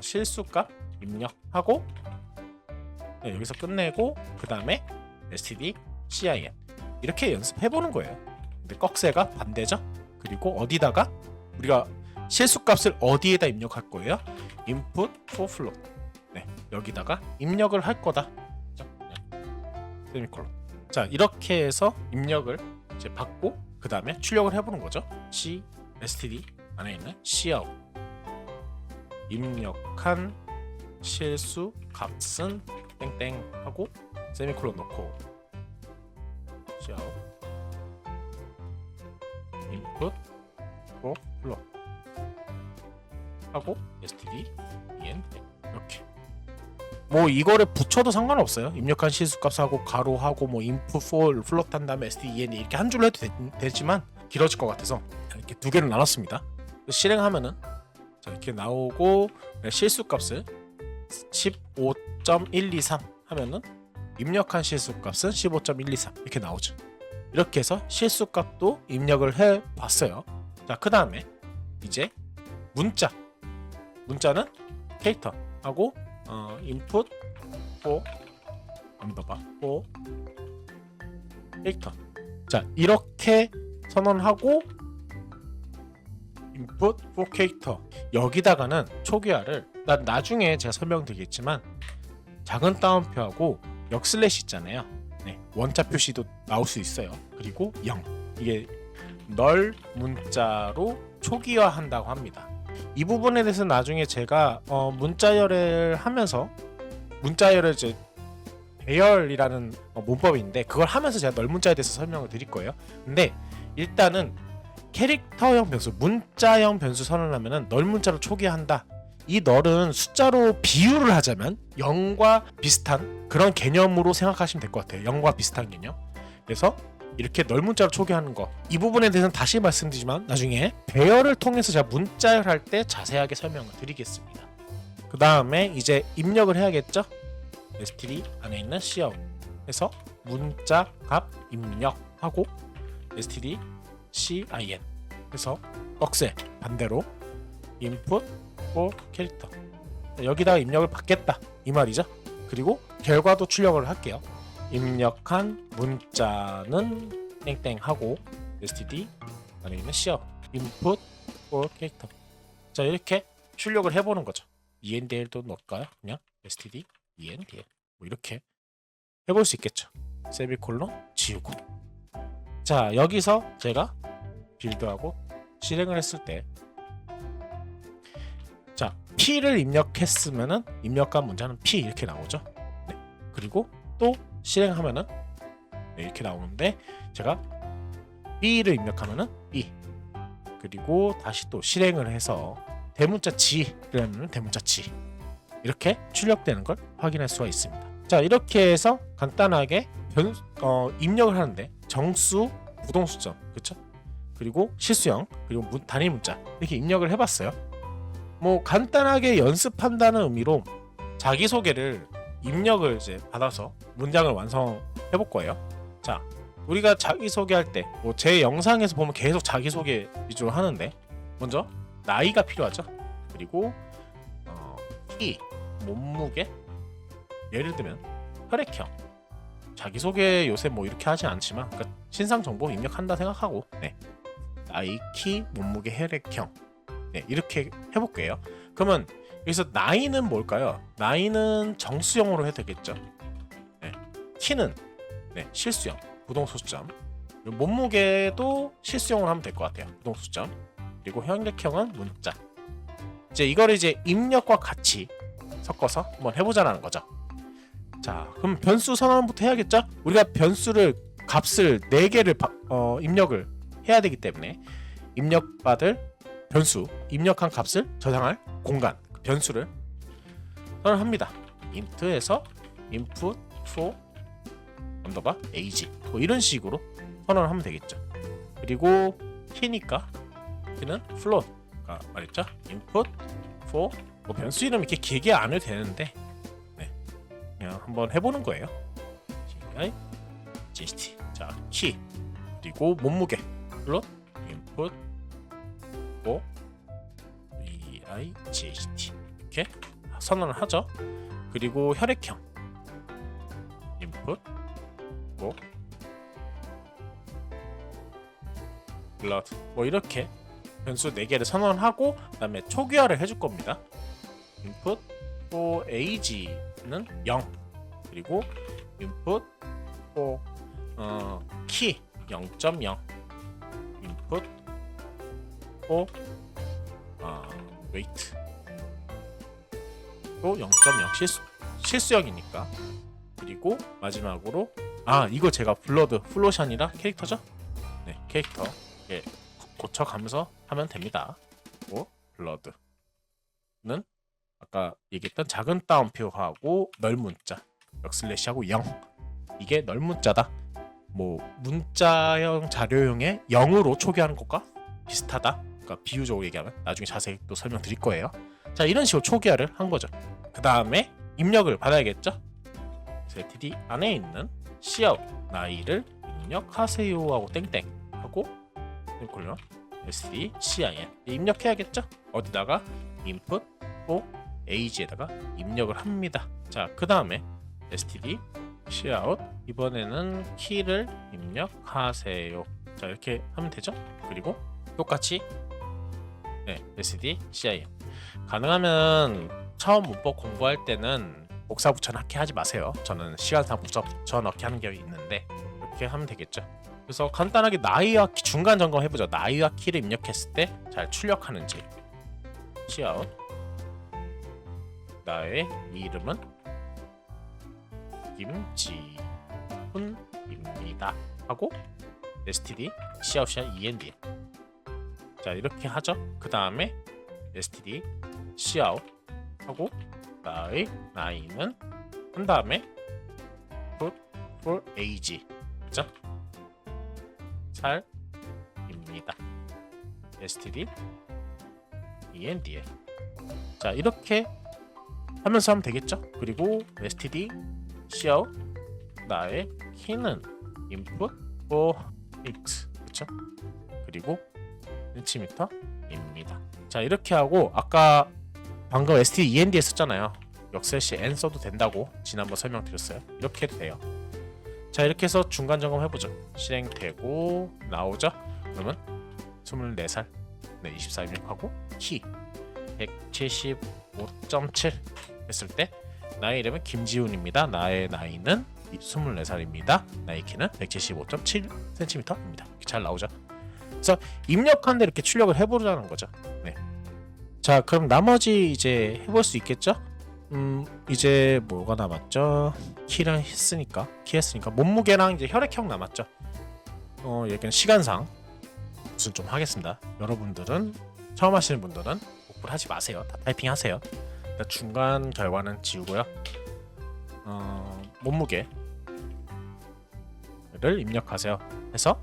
실수값 입력하고 네, 여기서 끝내고 그 다음에 std cin 이렇게 연습해보는 거예요. 근데 꺽쇠가 반대죠. 그리고 어디다가 우리가 실수값을 어디에다 입력할 거예요? input for float. 네, 여기다가 입력을 할 거다. 세미콜론. 자, 이렇게 해서 입력을 이제 받고 그 다음에 출력을 해보는 거죠. std 안에 있는 cout 입력한 실수 값은 땡땡 하고 세미콜론 넣고 cout input for float 하고 std en 이렇게. 뭐 이거를 붙여도 상관없어요. 입력한 실수값하고 가로하고 뭐 input for 플롯 한 다음에 std 이렇게 한 줄로 해도 되지만 길어질 것 같아서 이렇게 두 개를 나눴습니다. 실행하면은 자, 이렇게 나오고 실수값을 15.123 하면은 입력한 실수값은 15.123 이렇게 나오죠. 이렇게 해서 실수값도 입력을 해 봤어요. 자, 그 다음에 이제 문자는 캐릭터 하고 input for for 캐릭터. 자, 이렇게 선언하고 input for 캐릭터 여기다가는 초기화를 나중에 제가 설명드리겠지만 작은 따옴표하고 역슬래시 있잖아요. 네, 원자 표시도 나올 수 있어요. 그리고 0 이게 널 문자로 초기화한다고 합니다. 이 부분에 대해서 나중에 제가 문자열을 하면서 문자열을 이제 배열이라는 문법인데 그걸 하면서 제가 널 문자에 대해서 설명을 드릴 거예요. 근데 일단은 캐릭터형 변수, 문자형 변수 선언하면은 널 문자로 초기화한다. 이 널은 숫자로 비유를 하자면 0과 비슷한 그런 개념으로 생각하시면 될 것 같아요. 0과 비슷한 개념. 그래서 이렇게 널 문자로 초기화하는 거, 이 부분에 대해서는 다시 말씀드리지만 나중에 배열을 통해서 제가 문자열 할 때 자세하게 설명을 드리겠습니다. 그 다음에 이제 입력을 해야겠죠. std 안에 있는 cout 해서 문자 값 입력하고 std cin 해서 꺽쇠 반대로 input for 캐릭터 여기다가 입력을 받겠다 이 말이죠. 그리고 결과도 출력을 할게요. 입력한 문자는 땡땡 하고 std 안에 있는 cout input for 캐릭터. 자, 이렇게 출력을 해보는 거죠. endl도 넣을까요? 그냥 std endl 뭐 이렇게 해볼 수 있겠죠. 세미콜론 지우고. 자, 여기서 제가 빌드하고 실행을 했을 때 자, P를 입력했으면은 입력한 문자는 P 이렇게 나오죠. 네. 그리고 또 실행하면은 네, 이렇게 나오는데 제가 B를 입력하면은 B 그리고 다시 또 실행을 해서 대문자 G를 하면 대문자 G 이렇게 출력되는 걸 확인할 수가 있습니다. 자, 이렇게 해서 간단하게 입력을 하는데 정수, 부동수점, 그쵸? 그리고 실수형, 그리고 단위 문자 이렇게 입력을 해봤어요. 뭐 간단하게 연습한다는 의미로 자기소개를 입력을 이제 받아서 문장을 완성해 볼 거예요. 자, 우리가 자기소개할 때 뭐 제 영상에서 보면 계속 자기소개 위주로 하는데 먼저 나이가 필요하죠. 그리고 키, 몸무게, 예를 들면 혈액형. 자기소개 요새 뭐 이렇게 하진 않지만 그러니까 신상 정보 입력한다 생각하고 네. 나이, 키, 몸무게, 혈액형 네, 이렇게 해볼게요. 그러면 여기서 나이는 뭘까요? 나이는 정수형으로 해도 되겠죠. 네. 키는 네, 실수형, 부동수점. 몸무게도 실수형으로 하면 될 것 같아요. 부동수점. 그리고 혈액형은 문자. 이제 이걸 이제 입력과 같이 섞어서 한번 해보자라는 거죠. 자, 그럼 변수 선언부터 해야겠죠? 우리가 변수를 값을 4개를 입력을 해야 되기 때문에 입력받을 변수, 입력한 값을 저장할 공간, 그 변수를 선언합니다. int에서 input for _age 뭐 이런 식으로 선언을 하면 되겠죠. 그리고 키니까 키는 float가 말했죠. input for 뭐 변수 이름 이렇게 길게 안 해도 되는데 네, 그냥 한번 해보는 거예요. gst 자, 키 그리고 몸무게 float input for gst 이렇게 선언을 하죠. 그리고 혈액형 input for blood 뭐 이렇게 변수 4개를 선언하고 그 다음에 초기화를 해줄 겁니다. input for age는 0 그리고 input for 키 0.0 input for weight 또 0.0 실수형이니까. 그리고 마지막으로 이거 제가 블러드 플로션이라 캐릭터죠? 네, 캐릭터 고쳐가면서 하면 됩니다. 블러드 아까 얘기했던 작은 따옴표하고 넓문자 역슬래시하고 0 이게 넓문자다. 뭐 문자형 자료용의 0으로 초기화하는 것과 비슷하다. 그러니까 비유적으로 얘기하면 나중에 자세히 또 설명드릴 거예요. 자, 이런 식으로 초기화를 한 거죠. 그 다음에 입력을 받아야겠죠. std 안에 있는 cout 나이를 입력하세요 하고 땡땡 하고 콜론 std cin 입력해야겠죠. 어디다가 input for age에다가 입력을 합니다. 자, 그 다음에 std cout 이번에는 키를 입력하세요. 자, 이렇게 하면 되죠. 그리고 똑같이 std cin 가능하면 처음 문법 공부할 때는 복사 붙여 넣기 하지 마세요. 저는 시간상 복사 붙여 넣기 하는 게 있는데 이렇게 하면 되겠죠. 그래서 간단하게 나이와 키 중간 점검 해보죠. 나이와 키를 입력했을 때 잘 출력하는지. cout 나의 이름은 김지훈입니다 하고 std cout이야 end. 자, 이렇게 하죠. 그 다음에 std cout 하고 나의 나이는 한 다음에 put for age 그죠? 살입니다. std end에 자, 이렇게 하면서 하면 되겠죠? 그리고 std cout 나의 키는 input for x 그쵸? 그리고 센티미터입니다. 자, 이렇게 하고 아까 방금 std end 했었잖아요. 역슬래시 n 써도 된다고 지난번 설명드렸어요. 이렇게 해도 돼요. 자, 이렇게 해서 중간 점검 해보죠. 실행되고 나오죠? 그러면 24살 24 입력하고 키 175.7 했을 때 나의 이름은 김지훈입니다. 나의 나이는 24살입니다. 나의 키는 175.7cm입니다. 이렇게 잘 나오죠? 그래서 입력하는데 이렇게 출력을 해보자는 거죠. 네. 자, 그럼 나머지 이제 해볼 수 있겠죠? 이제 뭐가 남았죠? 키를 했으니까 몸무게랑 이제 혈액형 남았죠. 여기는 시간상 무슨 좀 하겠습니다. 여러분들은 처음 하시는 분들은 복구를 하지 마세요. 다 타이핑 하세요. 일단 중간 결과는 지우고요. 몸무게를 입력하세요. 해서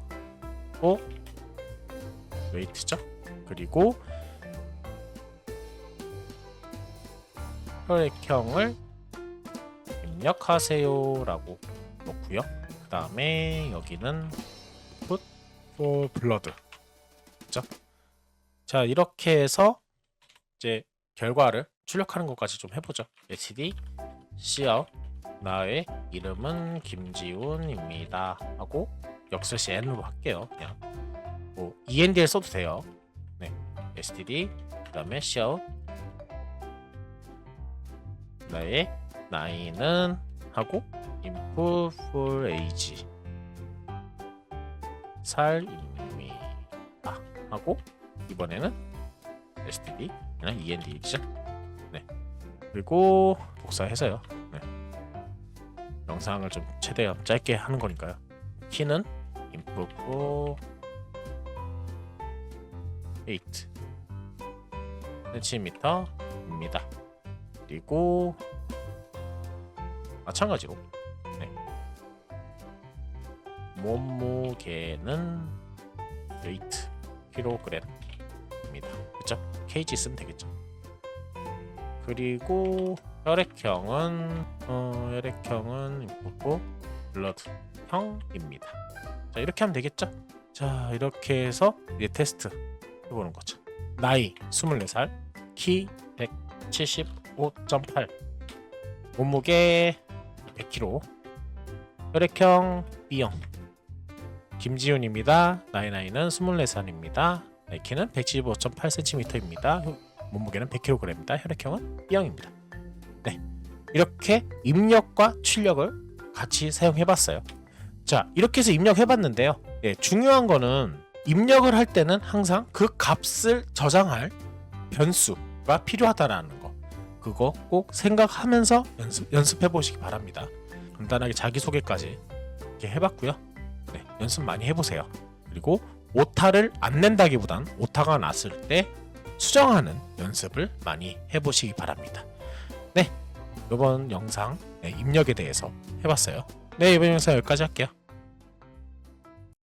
웨이트죠. 그리고 혈액형을 입력하세요라고 놓고요. 그 다음에 여기는 put for blood 그죠? 자, 이렇게 해서 이제 결과를 출력하는 것까지 좀 해보죠. std cout 나의 이름은 김지훈입니다 하고 역슬래시 n으로 할게요. 그냥 뭐 endl 써도 돼요. 네, std 그 다음에 cout 나의 나이는 하고 input for age 살입니다 하고 이번에는 std 그냥 end이죠. 네, 그리고 복사해서요. 네. 영상을 좀 최대한 짧게 하는 거니까요. 키는 input for 8cm입니다. 그리고 마찬가지로 몸무게는 weight 킬로그램입니다. 그쵸? kg 쓰면 되겠죠. 그리고 혈액형은 인풋 블러드 형입니다. 자, 이렇게 하면 되겠죠. 자, 이렇게 해서 이제 테스트 해보는 거죠. 나이 24살, 키 175.8, 몸무게 100kg, 혈액형 B형, 김지훈입니다. 나이는 24살입니다. 키는 175.8cm입니다. 몸무게는 100kg입니다. 혈액형은 B형입니다. 네, 이렇게 입력과 출력을 같이 사용해봤어요. 자, 이렇게 해서 입력해봤는데요. 중요한 거는 입력을 할 때는 항상 그 값을 저장할 변수가 필요하다라는 거, 그거 꼭 생각하면서 연습해 보시기 바랍니다. 간단하게 자기소개까지 이렇게 해봤고요. 네, 연습 많이 해보세요. 그리고 오타를 안 낸다기보단 오타가 났을 때 수정하는 연습을 많이 해보시기 바랍니다. 네, 이번 영상 입력에 대해서 해봤어요. 네, 이번 영상 여기까지 할게요.